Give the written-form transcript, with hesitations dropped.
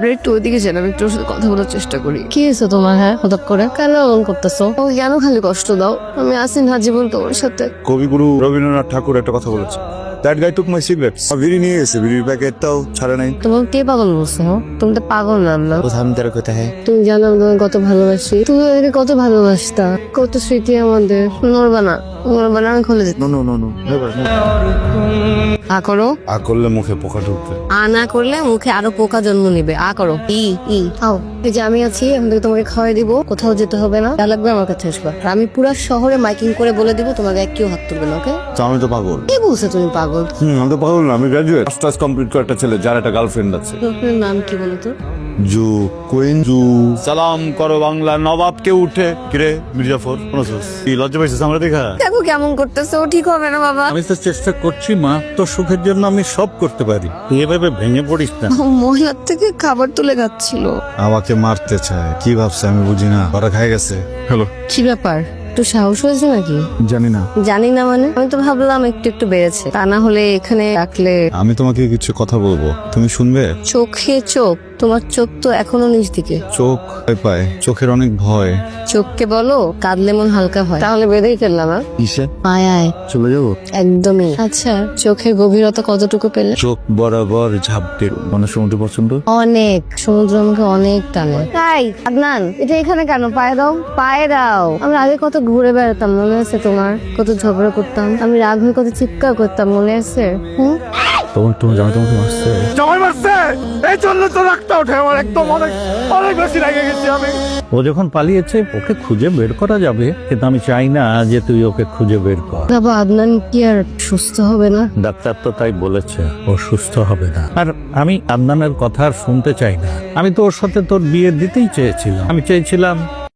আপনার একটু ওইদিকে যান, আমি একটু ওর সাথে কথা বলার চেষ্টা করি। কি হয়েছে তোমার? হ্যাঁ হঠাৎ করে কেন এমন করতেছো? ও কেন খালি কষ্ট দাও? আমি আসি না জীবন তোমার সাথে। কবিগুরু রবীন্দ্রনাথ ঠাকুর একটা কথা বলেছে, that guy took my cigarettes. বিড়ি নিয়ে গেছে, বিড়ির প্যাকেটটাও ছাড়ে নাই। তোমাকে কে পাগল বলছে? হ্যাঁ তুমি তো পাগল নাম না। কোথাও তার কথা হ্যাঁ। তুমি জানো আমি তোমাকে কত ভালোবাসি, তুমি আমাকে কত ভালোবাসতা, কত স্মৃতি আমাদের। নড়বা না, নড়বা না, আমি খুলে দিই। নো নো নো নো, আ করো। আ করলে মুখে পোকা ঢুকবে। আ না করলে মুখে আরো পোকা জন্ম নিবে। আ করো। ই ই খাও, এই যে আমি আছি, আমি তোমাকে খাওয়াই দিব, কোথাও যেতে হবে না, যা লাগবে আমার কাছে আসবা। আর আমি পুরো শহরে মাইকিং করে বলে দিব তোমাকে কেউ হাত তুলবে না, ওকে? তো আমি তো পাগল। কি বলছো তুমি পাগল? আমি তো পাগল না, আমি গ্রাজুয়েট, মাস্টার্স কমপ্লিট করে একটা ছেলে যার একটা গার্লফ্রেন্ড আছে। আপনার নাম কি বলো তো? জু কুইন জু। সালাম করো বাংলা নবাবকে উঠে। কিরে মির্জাফর শুনছস? কি লজ্জা পাইছিস আমরা দেখা? দেখো কেমন করতেছে, ও ঠিক হবে না বাবা। আমি তো চেষ্টা করছি মা, তোর সুখের জন্য আমি সব করতে পারি, তুই এভাবে ভেঙে পড়িস না। ও মহিলার থেকে খাবার তুলে খাচ্ছিল। আমাকে মারতে চায়, কি ভাবছে আমি বুঝি না। ওরা খাই গেছে। হ্যালো, কি ব্যাপার, একটু সাহস হয়েছে নাকি? জানি না। জানি না মানে, আমি তো ভাবলাম একটু একটু বেড়েছে, তা না হলে এখানে রাখলে। আমি তোমাকে কিছু কথা বলবো, তুমি শুনবে? চোখে চোখ, তোমার চোখ তো এখনো নিচ দিকে। চোখ ভয় পায়, চোখের অনেক ভয়। চোখকে বলো কাঁদলে মন হালকা হয়। তাহলে বেঁধেই ফেললাম। কিসে আয় চলে যাবো? একদমই। আচ্ছা, চোখের গভীরতা কতটুকু পেলে? চোখ বরাবর ঝাপটে। মানে সমুদ্র পছন্দ? অনেক, সমুদ্র আমাকে অনেক টানে। তাই আদনান, এটা এখানে কেন? পায়ে দাও, পায়ে দাও। আমরা আগে কত ঘুরে বেড়াতাম, মনে আছে তোমার? কত ঝগড়া করতাম, আমি রাগ হয়ে কত চিৎকার করতাম, মনে আছে? তুমি জানো তোমাকে মারছে? জামাই মারছে, এই জন্য তো রাখতে ওঠে আমার একদম অনেক অনেক বেশি লেগে গেছি আমি। ও যখন পালিয়েছে ওকে খুঁজে বের করা যাবে, কিন্তু আমি চাই না যে তুই ওকে খুঁজে বের কর। বাবা, আদনান কি আর সুস্থ হবে না? ডাক্তার তো তাই বলেছে, ও সুস্থ হবে না। আর আমি আদনানের কথা আর শুনতে চাই না। আমি তো ওর সাথে তোর বিয়ে দিতেই চেয়েছিলাম। আমি চেয়েছিলাম